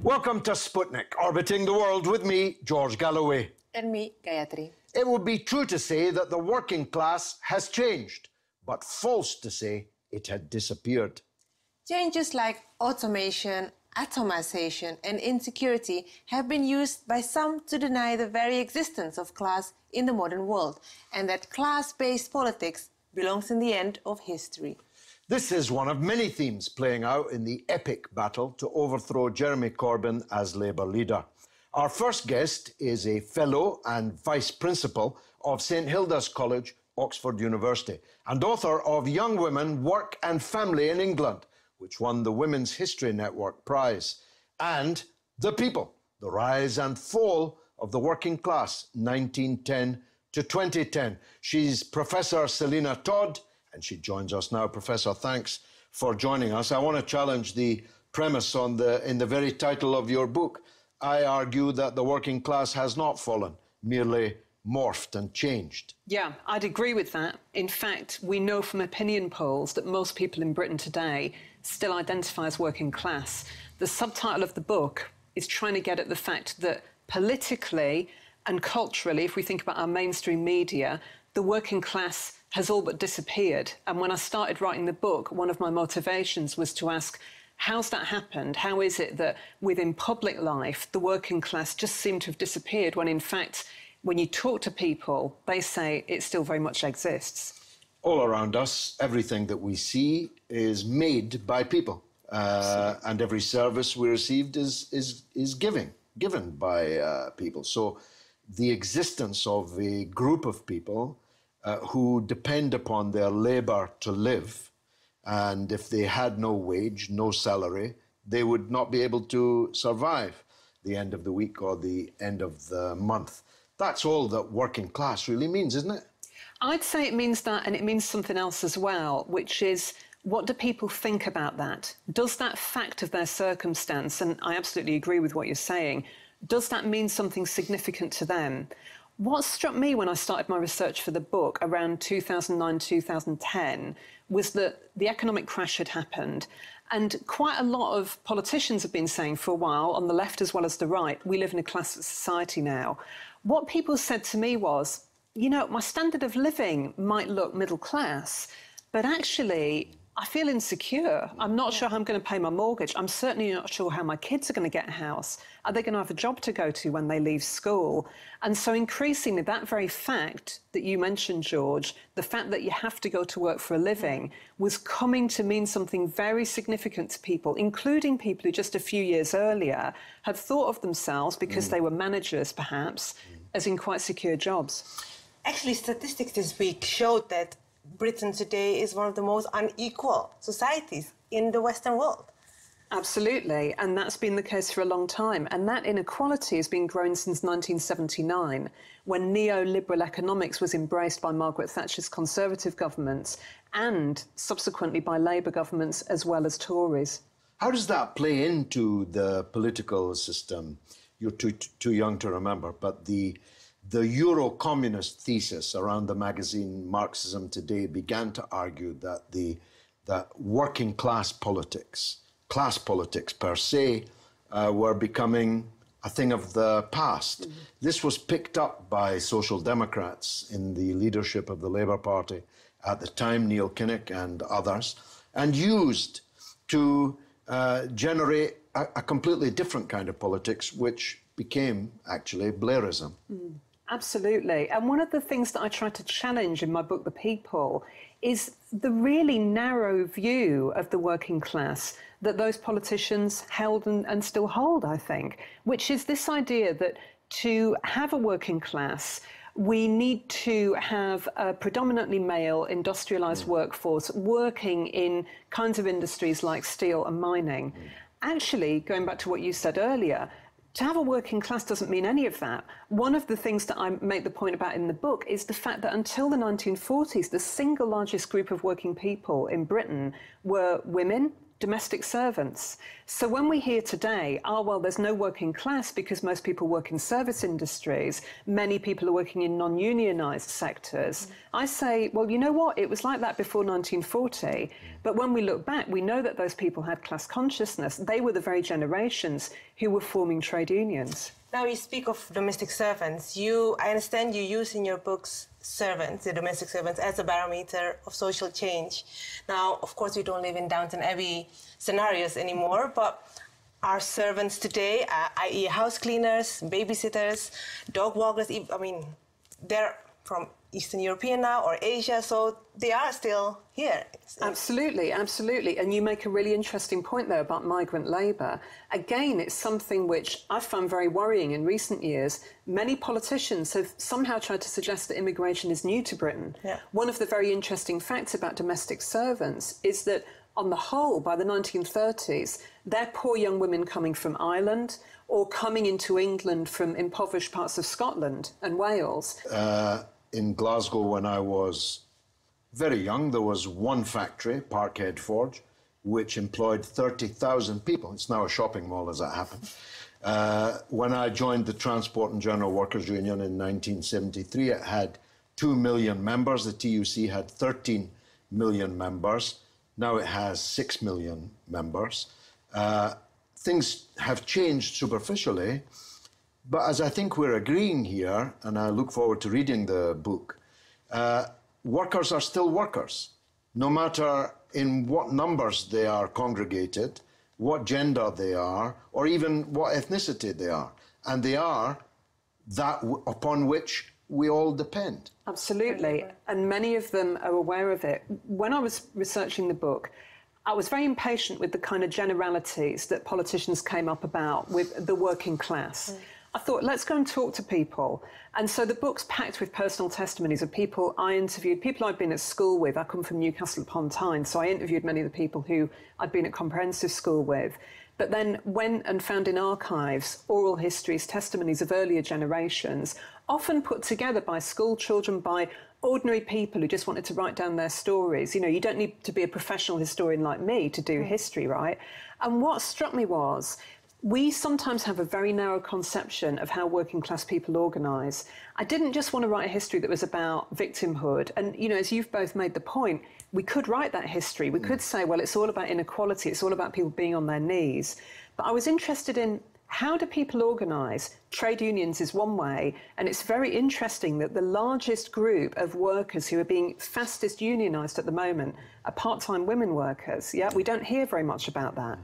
Welcome to Sputnik, orbiting the world with me, George Galloway. And me, Gayatri. It would be true to say that the working class has changed, but false to say it had disappeared. Changes like automation, atomization and insecurity have been used by some to deny the very existence of class in the modern world, and that class-based politics belongs in the end of history. This is one of many themes playing out in the epic battle to overthrow Jeremy Corbyn as Labour leader. Our first guest is a fellow and vice principal of St Hilda's College, Oxford University, and author of Young Women, Work and Family in England, which won the Women's History Network Prize, and The People, The Rise and Fall of the Working Class, 1910 to 2010. She's Professor Selina Todd, and she joins us now. Professor, thanks for joining us. I want to challenge the premise in the very title of your book. I argue that the working class has not fallen, merely morphed and changed. Yeah, I'd agree with that. In fact, we know from opinion polls that most people in Britain today still identify as working class. The subtitle of the book is trying to get at the fact that politically and culturally, if we think about our mainstream media, the working class has all but disappeared. And when I started writing the book, one of my motivations was to ask, how's that happened? How is it that within public life, the working class just seemed to have disappeared when, in fact, when you talk to people, they say it still very much exists? All around us, everything that we see is made by people. And every service we received is given by people. So the existence of a group of people who depend upon their labour to live, and if they had no wage, no salary, they would not be able to survive the end of the week or the end of the month. That's all that working class really means, isn't it? I'd say it means that, and it means something else as well, which is, what do people think about that? Does that fact of their circumstance, and I absolutely agree with what you're saying, does that mean something significant to them? What struck me when I started my research for the book around 2009, 2010 was that the economic crash had happened, and quite a lot of politicians have been saying for a while, on the left as well as the right, we live in a class society now. What people said to me was, you know, my standard of living might look middle class, but actually I feel insecure. I'm not sure how I'm going to pay my mortgage. I'm certainly not sure how my kids are going to get a house. Are they going to have a job to go to when they leave school? And so increasingly, that very fact that you mentioned, George, the fact that you have to go to work for a living, was coming to mean something very significant to people, including people who just a few years earlier had thought of themselves, because they were managers perhaps, as in quite secure jobs. Actually, statistics this week showed that Britain today is one of the most unequal societies in the Western world. Absolutely, and that's been the case for a long time. And that inequality has been growing since 1979, when neoliberal economics was embraced by Margaret Thatcher's Conservative governments and subsequently by Labour governments as well as Tories. How does that play into the political system? You're too young to remember, but the Euro-communist thesis around the magazine Marxism Today began to argue that working class politics per se, were becoming a thing of the past. This was picked up by Social Democrats in the leadership of the Labour Party at the time, Neil Kinnock and others, and used to generate a completely different kind of politics, which became actually Blairism. Absolutely. And one of the things that I try to challenge in my book, The People, is the really narrow view of the working class that those politicians held and still hold, I think, which is this idea that to have a working class We need to have a predominantly male industrialised workforce working in kinds of industries like steel and mining. Actually, going back to what you said earlier, to have a working class doesn't mean any of that. One of the things that I make the point about in the book is the fact that until the 1940s, the single largest group of working people in Britain were women, domestic servants. So when we hear today, well, there's no working class because most people work in service industries, many people are working in non-unionised sectors, I say, well, you know what? It was like that before 1940. But when we look back, we know that those people had class consciousness. They were the very generations who were forming trade unions. Now you speak of domestic servants. I understand you use in your books servants, the domestic servants, as a barometer of social change. Now, of course, we don't live in Downton Abbey scenarios anymore, but our servants today, i.e. house cleaners, babysitters, dog walkers, I mean, they're from Eastern European now or Asia, so they are still here. Absolutely, absolutely. And you make a really interesting point there about migrant labour. Again, it's something which I've found very worrying in recent years. Many politicians have somehow tried to suggest that immigration is new to Britain. Yeah. One of the very interesting facts about domestic servants is that on the whole, by the 1930s, they're poor young women coming from Ireland or coming into England from impoverished parts of Scotland and Wales. In Glasgow, when I was very young, there was one factory, Parkhead Forge, which employed 30,000 people. It's now a shopping mall, as it happens. When I joined the Transport and General Workers Union in 1973, it had 2 million members. The TUC had 13 million members. Now it has 6 million members. Things have changed superficially, but as I think we're agreeing here, and I look forward to reading the book, workers are still workers, no matter in what numbers they are congregated, what gender they are, or even what ethnicity they are. And they are that upon which we all depend. Absolutely. And many of them are aware of it. When I was researching the book, I was very impatient with the kind of generalities that politicians came up about with the working class. I thought, let's go and talk to people. And so the book's packed with personal testimonies of people I interviewed, people I'd been at school with. I come from Newcastle upon Tyne, so I interviewed many of the people who I'd been at comprehensive school with. But then went and found in archives oral histories, testimonies of earlier generations, often put together by school children, by ordinary people who just wanted to write down their stories. You know, you don't need to be a professional historian like me to do history, right? And what struck me was, we sometimes have a very narrow conception of how working class people organise. I didn't just want to write a history that was about victimhood. And, you know, as you've both made the point, we could write that history. We could say, well, it's all about inequality. It's all about people being on their knees. But I was interested in how do people organise? Trade unions is one way. And it's very interesting that the largest group of workers who are being fastest unionised at the moment are part-time women workers. Yeah, we don't hear very much about that.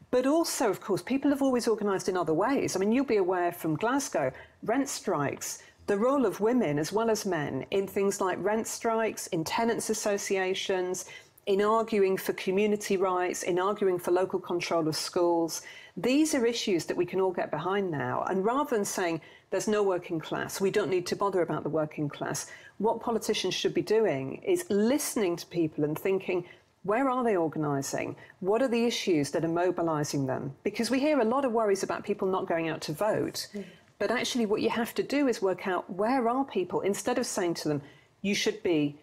But also, of course, people have always organised in other ways. I mean, you'll be aware from Glasgow, rent strikes, the role of women as well as men in things like rent strikes, in tenants' associations, in arguing for community rights, in arguing for local control of schools. These are issues that we can all get behind now. And rather than saying there's no working class, we don't need to bother about the working class, what politicians should be doing is listening to people and thinking, where are they organising? What are the issues that are mobilising them? Because we hear a lot of worries about people not going out to vote. But actually what you have to do is work out where are people, instead of saying to them, you should be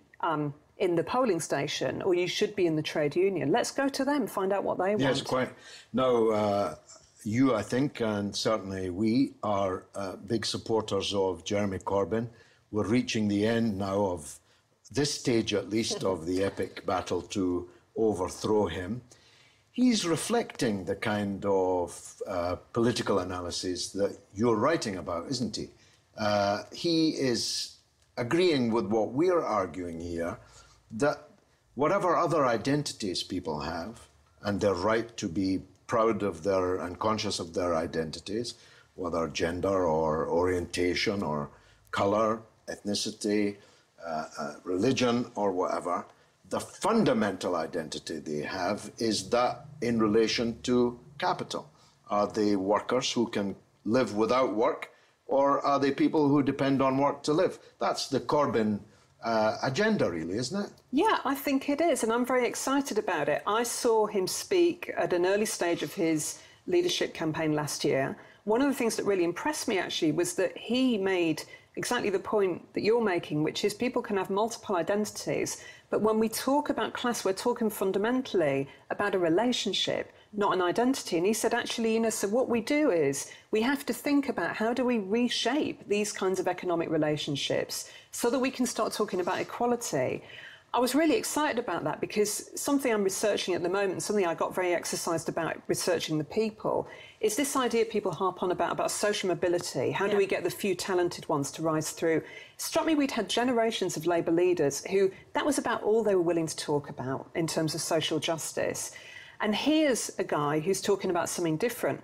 in the polling station or you should be in the trade union. Let's go to them, find out what they want. Yes, quite. No, you, I think, and certainly we are big supporters of Jeremy Corbyn. We're reaching the end now of this stage, at least, of the epic battle to overthrow him. He's reflecting the kind of political analysis that you're writing about, isn't he? He is agreeing with what we're arguing here, that whatever other identities people have, and their right to be proud of their and conscious of their identities, whether gender or orientation or colour, ethnicity, religion or whatever, the fundamental identity they have is that in relation to capital. Are they workers who can live without work or are they people who depend on work to live? That's the Corbyn agenda, really, isn't it? Yeah, I think it is, and I'm very excited about it. I saw him speak at an early stage of his leadership campaign last year. One of the things that really impressed me, actually, was that he made exactly the point that you're making, which is people can have multiple identities, but when we talk about class, we're talking fundamentally about a relationship, not an identity. And he said, actually, so what we do is we have to think about how do we reshape these kinds of economic relationships so that we can start talking about equality. I was really excited about that because something I'm researching at the moment, something I got very exercised about researching the people, is this idea people harp on about social mobility. How do we get the few talented ones to rise through? It struck me we'd had generations of Labour leaders who that was about all they were willing to talk about in terms of social justice. And here's a guy who's talking about something different.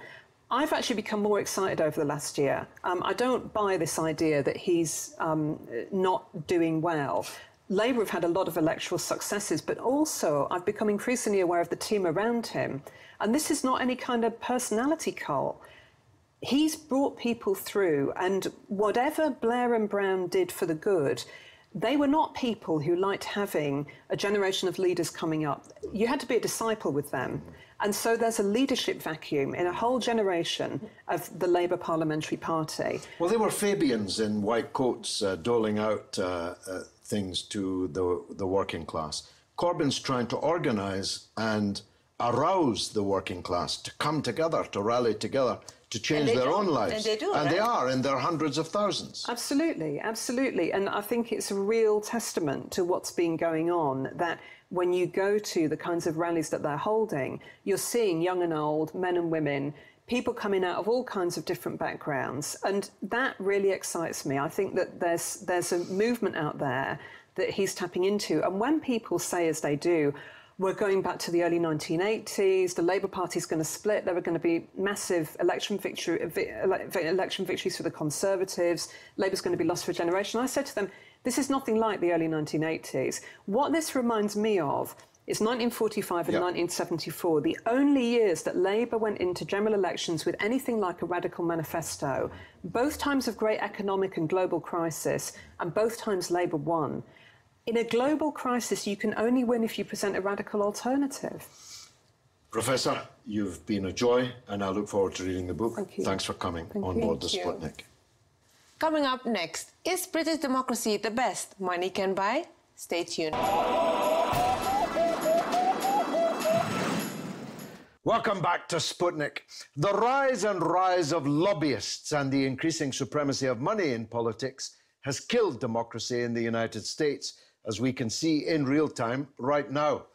I've actually become more excited over the last year. I don't buy this idea that he's not doing well. Labour have had a lot of electoral successes, but also I've become increasingly aware of the team around him. And this is not any kind of personality cult. He's brought people through, and whatever Blair and Brown did for the good, they were not people who liked having a generation of leaders coming up. You had to be a disciple with them. And so there's a leadership vacuum in a whole generation of the Labour Parliamentary Party. Well, they were Fabians in white coats doling out things to the working class. Corbyn's trying to organise and arouse the working class to come together, to rally together, to change their own lives. And they do, and right? they are in their hundreds of thousands. Absolutely, absolutely. And I think it's a real testament to what's been going on, that when you go to the kinds of rallies that they're holding, you're seeing young and old, men and women, people coming out of all kinds of different backgrounds. And that really excites me. I think that there's a movement out there that he's tapping into. And when people say, as they do, we're going back to the early 1980s, the Labour Party's going to split, there are going to be massive election victories for the Conservatives, Labour's going to be lost for a generation. I said to them, this is nothing like the early 1980s. What this reminds me of is 1945 and 1974, the only years that Labour went into general elections with anything like a radical manifesto, both times of great economic and global crisis, and both times Labour won. In a global crisis, you can only win if you present a radical alternative. Professor, you've been a joy, and I look forward to reading the book. Thank you. Thanks for coming on board the Sputnik. Coming up next, is British democracy the best money can buy? Stay tuned. Welcome back to Sputnik. The rise of lobbyists and the increasing supremacy of money in politics has killed democracy in the United States, as we can see in real time right now.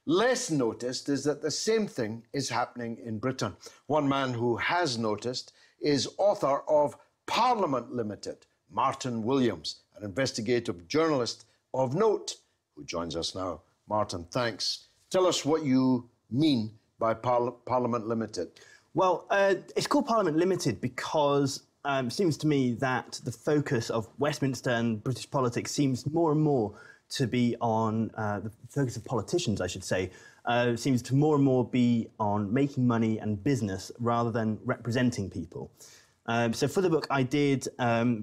Less noticed is that the same thing is happening in Britain. One man who has noticed is author of Parliament Ltd, Martin Williams, an investigative journalist of note, who joins us now. Martin, thanks. Tell us what you mean by Parliament Ltd. Well, it's called Parliament Limited because it seems to me that the focus of Westminster and British politics seems more and more to be on the focus of politicians, I should say, seems to more and more be on making money and business rather than representing people. So for the book, I did, I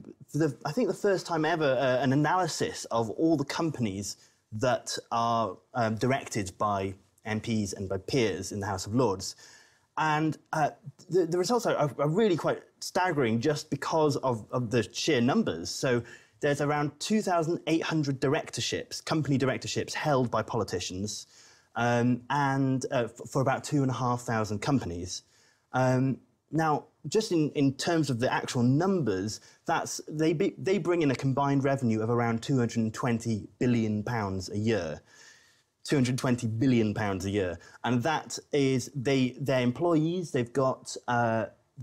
think the first time ever, an analysis of all the companies that are directed by MPs and by peers in the House of Lords. And the results are really quite staggering just because of the sheer numbers. So there's around 2,800 directorships, company directorships held by politicians, and for about 2,500 companies. Now, just in terms of the actual numbers, they bring in a combined revenue of around £220 billion a year. £220 billion a year, and that is their employees. They've got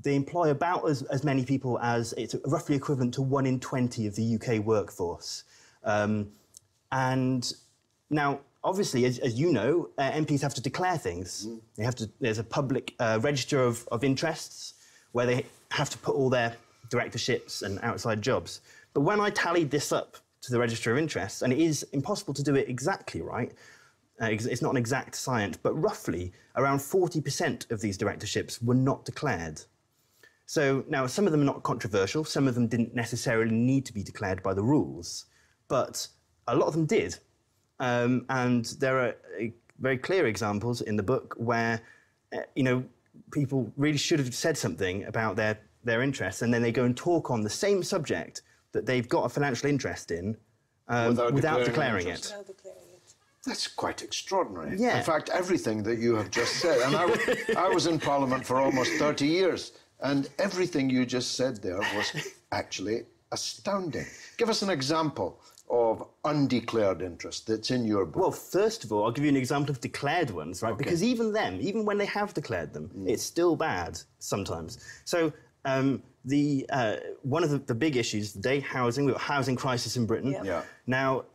they employ about as many people as it's roughly equivalent to 1 in 20 of the UK workforce. And now, obviously, as you know, MPs have to declare things. They have to. There's a public register of interests where they have to put all their directorships and outside jobs. But when I tallied this up to the register of interests, and it is impossible to do it exactly right. It's not an exact science, but roughly around 40% of these directorships were not declared. So now some of them are not controversial, some of them didn't necessarily need to be declared by the rules, but a lot of them did. And there are very clear examples in the book where, you know, people really should have said something about their interests, and then they go and talk on the same subject that they've got a financial interest in without declaring it. That's quite extraordinary. Yeah. In fact, everything that you have just said, and I was in Parliament for almost 30 years, and everything you just said there was actually astounding. Give us an example of undeclared interest that's in your book. Well, first of all, I'll give you an example of declared ones, right? Okay. Because even when they have declared them, it's still bad sometimes. So one of the big issues today, housing. We've got a housing crisis in Britain. Yep. Yeah. Now,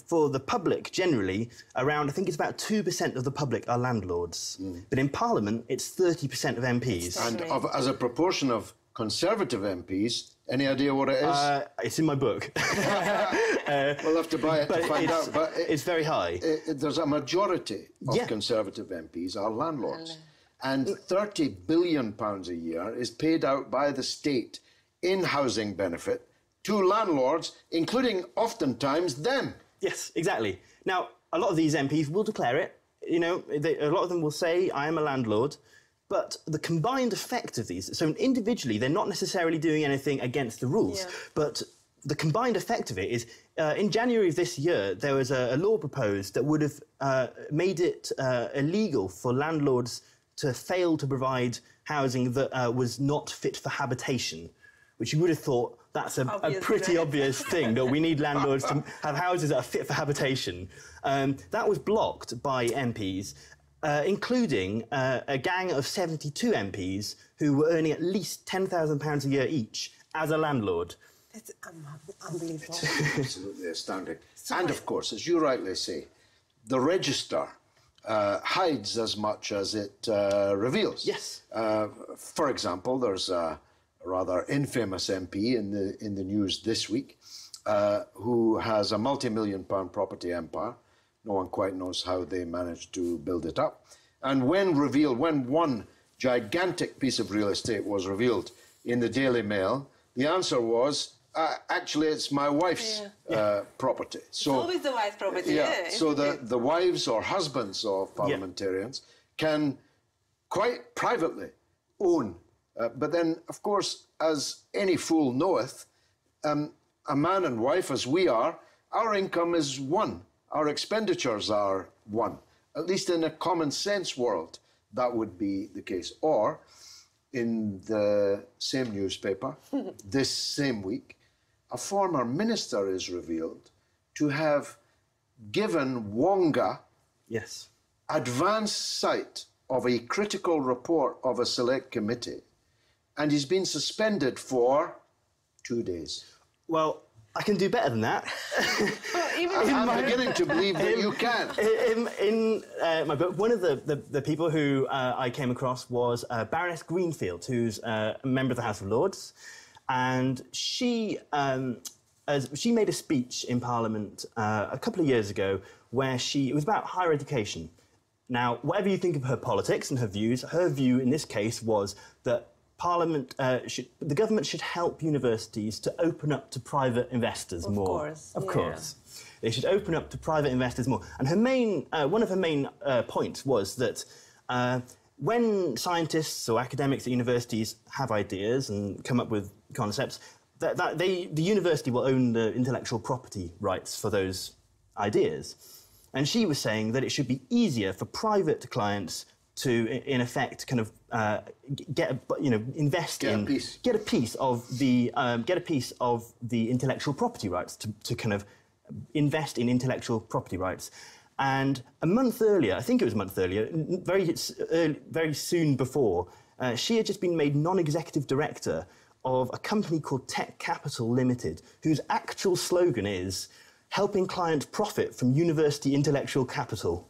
for the public, generally, I think it's about 2% of the public are landlords. But in Parliament, it's 30% of MPs. And as a proportion of Conservative MPs, any idea what it is? It's in my book. We'll have to buy it to find out. But it's very high. There's a majority of Conservative MPs are landlords. And £30 billion a year is paid out by the state in housing benefit to landlords, including oftentimes them. Yes, exactly. Now, a lot of these MPs will declare it. You know, a lot of them will say, I am a landlord. But the combined effect of these, so individually, they're not necessarily doing anything against the rules, but the combined effect of it is, in January of this year, there was a law proposed that would have made it illegal for landlords to fail to provide housing that was not fit for habitation, which you would have thought that's a pretty obvious thing, that we need landlords to have houses that are fit for habitation. That was blocked by MPs. Including a gang of 72 MPs who were earning at least £10,000 a year each as a landlord. It's unbelievable. It's absolutely astounding. And of course, as you rightly say, the register hides as much as it reveals. Yes. For example, there's a rather infamous MP in the news this week who has a multi-million-pound property empire. No one quite knows how they managed to build it up. And when one gigantic piece of real estate was revealed in the Daily Mail, the answer was, actually, it's my wife's property. So, it's always the wife's property, so the wives or husbands of parliamentarians can quite privately own. But then, of course, as any fool knoweth, a man and wife, as we are, our income is one. Our expenditures are one. At least in a common sense world, that would be the case. Or, in the same newspaper, this same week, a former minister is revealed to have given Wonga advance sight of a critical report of a select committee, and he's been suspended for 2 days. Well, I can do better than that. I'm beginning to believe that you can. In my book, one of the people who I came across was Baroness Greenfield, who's a member of the House of Lords, and she made a speech in Parliament a couple of years ago where it was about higher education. Now, whatever you think of her politics and her view in this case was that the government should help universities to open up to private investors more. Of course. They should open up to private investors more. And one of her main points was that when scientists or academics at universities have ideas and come up with concepts, the university will own the intellectual property rights for those ideas. And she was saying that it should be easier for private clients to, in effect, kind of get a piece of the intellectual property rights, to kind of invest in intellectual property rights. And a month earlier, I think it was a month earlier, very soon before, she had just been made non-executive director of a company called Tech Capital Limited, whose actual slogan is helping clients profit from university intellectual capital.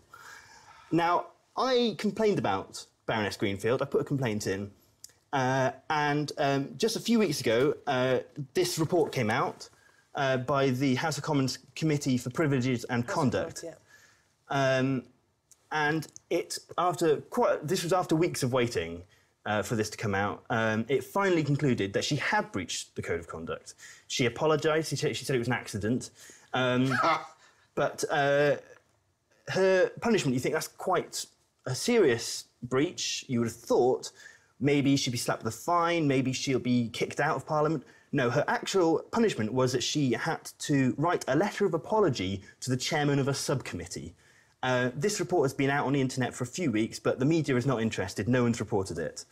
Now, I complained about Baroness Greenfield. I put a complaint in. And just a few weeks ago, this report came out by the House of Commons Committee for Privileges and Conduct. And this was after weeks of waiting. for this to come out, it finally concluded that she had breached the code of conduct. She apologised. She said it was an accident. But her punishment, you think that's quite a serious breach. You would have thought maybe she'd be slapped with a fine, maybe she'll be kicked out of Parliament. No, her actual punishment was that she had to write a letter of apology to the chairman of a subcommittee. This report has been out on the internet for a few weeks, but the media is not interested. No one's reported it.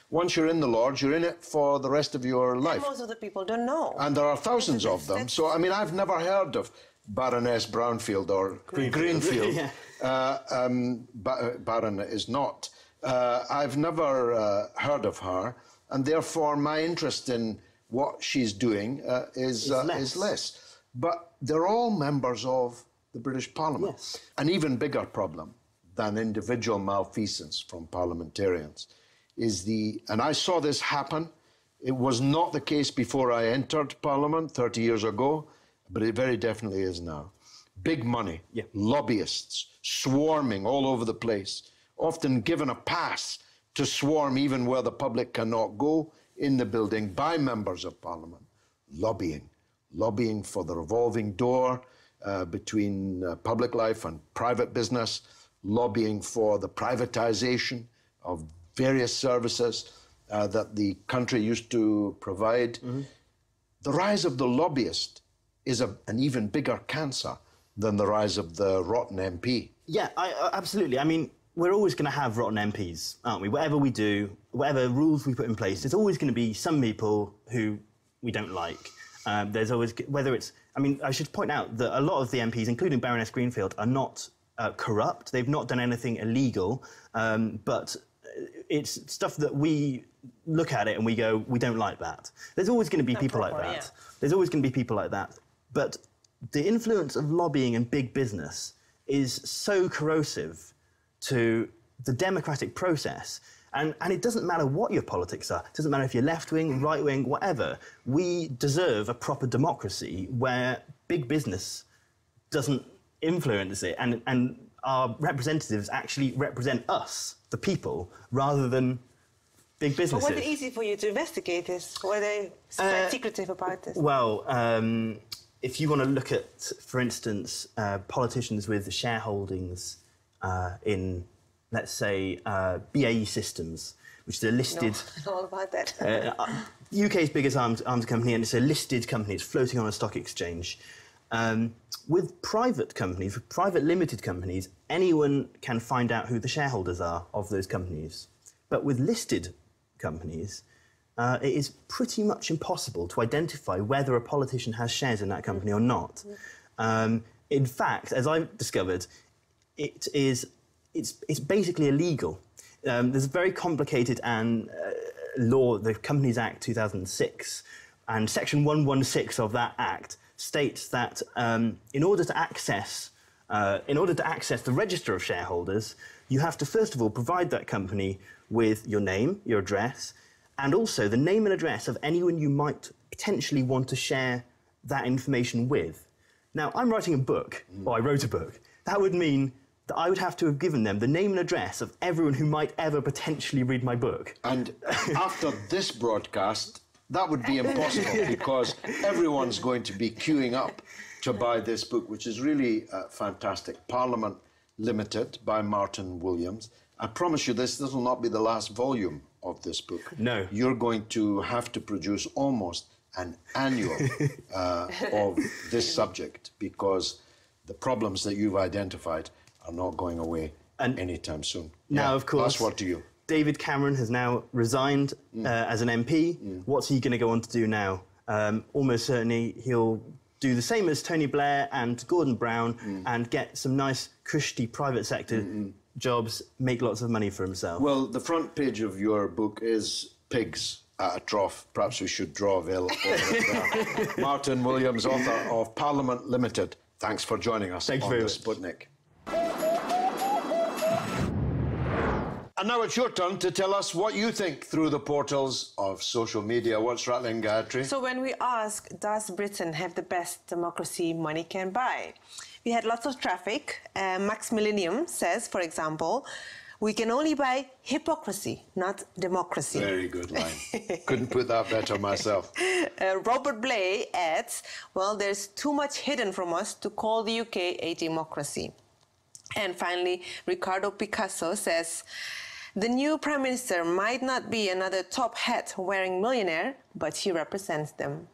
Once you're in the Lords, you're in it for the rest of your life. And most of the people don't know. And there are thousands of them. So, I mean, I've never heard of Baroness Brownfield or Greenfield. Baron is not. I've never heard of her, and therefore my interest in what she's doing is less. But they're all members of the British Parliament. Yes. An even bigger problem than individual malfeasance from parliamentarians is and I saw this happen. It was not the case before I entered Parliament 30 years ago, but it very definitely is now. Big money, lobbyists swarming all over the place, often given a pass to swarm even where the public cannot go in the building by members of Parliament, lobbying for the revolving door between public life and private business, lobbying for the privatisation of various services that the country used to provide. Mm-hmm. The rise of the lobbyist is an even bigger cancer than the rise of the rotten MP. Yeah, absolutely. I mean, we're always going to have rotten MPs, aren't we? Whatever we do, whatever rules we put in place, there's always going to be some people who we don't like. There's always, whether it's... I mean, I should point out that a lot of the MPs, including Baroness Greenfield, are not corrupt. They've not done anything illegal, but it's stuff that we look at it and we go, we don't like that. There's always going to be people like that. Yeah. There's always going to be people like that. But the influence of lobbying and big business is so corrosive to the democratic process. And it doesn't matter what your politics are. It doesn't matter if you're left-wing, right-wing, whatever. We deserve a proper democracy where big business doesn't influence it and our representatives actually represent us, the people, rather than big businesses. But was it easy for you to investigate this? Were they secretive about this? Well, if you want to look at, for instance, politicians with shareholdings in, let's say, BAE Systems, which is a listed... No, all about that. UK's biggest arms company, and it's a listed company. It's floating on a stock exchange. With private companies, with private limited companies, anyone can find out who the shareholders are of those companies. But with listed companies, it is pretty much impossible to identify whether a politician has shares in that company or not. In fact, as I've discovered, it's basically illegal. There's a very complicated law, the Companies Act 2006, and Section 116 of that Act states that in order to access the register of shareholders, you have to first of all provide that company with your name, your address, and also the name and address of anyone you might potentially want to share that information with. Now, I'm writing a book, or I wrote a book. That would mean that I would have to have given them the name and address of everyone who might ever potentially read my book. And after this broadcast, that would be impossible because everyone's going to be queuing up to buy this book, which is really fantastic. Parliament Limited by Martin Williams. I promise you this will not be the last volume of this book. No. You're going to have to produce almost an annual of this subject because the problems that you've identified are not going away anytime soon. Now, of course... Last word to you. David Cameron has now resigned as an MP. What's he going to go on to do now? Almost certainly he'll do the same as Tony Blair and Gordon Brown and get some nice, cushy private sector jobs, make lots of money for himself. Well, the front page of your book is pigs at a trough. Perhaps we should draw a veil over it there. Martin Williams, author of Parliament Limited. Thanks for joining us on the Sputnik. And now it's your turn to tell us what you think through the portals of social media. What's rattling, Gayatri? So when we ask, does Britain have the best democracy money can buy? We had lots of traffic. Max Millennium says, for example, We can only buy hypocrisy, not democracy. Very good line. Couldn't put that better myself. Robert Blay adds, well, there's too much hidden from us to call the UK a democracy. And finally, Ricardo Picasso says, the new Prime Minister might not be another top hat-wearing millionaire, but he represents them.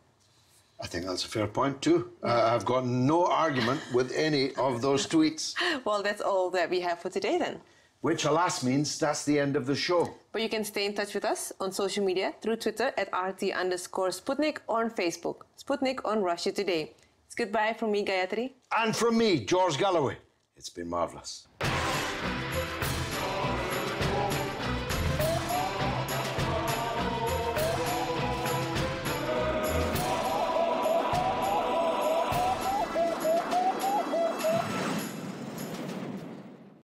I think that's a fair point too. I've got no argument with any of those tweets. Well, that's all that we have for today then. Which, alas, means that's the end of the show. But you can stay in touch with us on social media through Twitter at @RT_Sputnik or on Facebook, Sputnik on Russia Today. It's goodbye from me, Gayatri. And from me, George Galloway. It's been marvellous.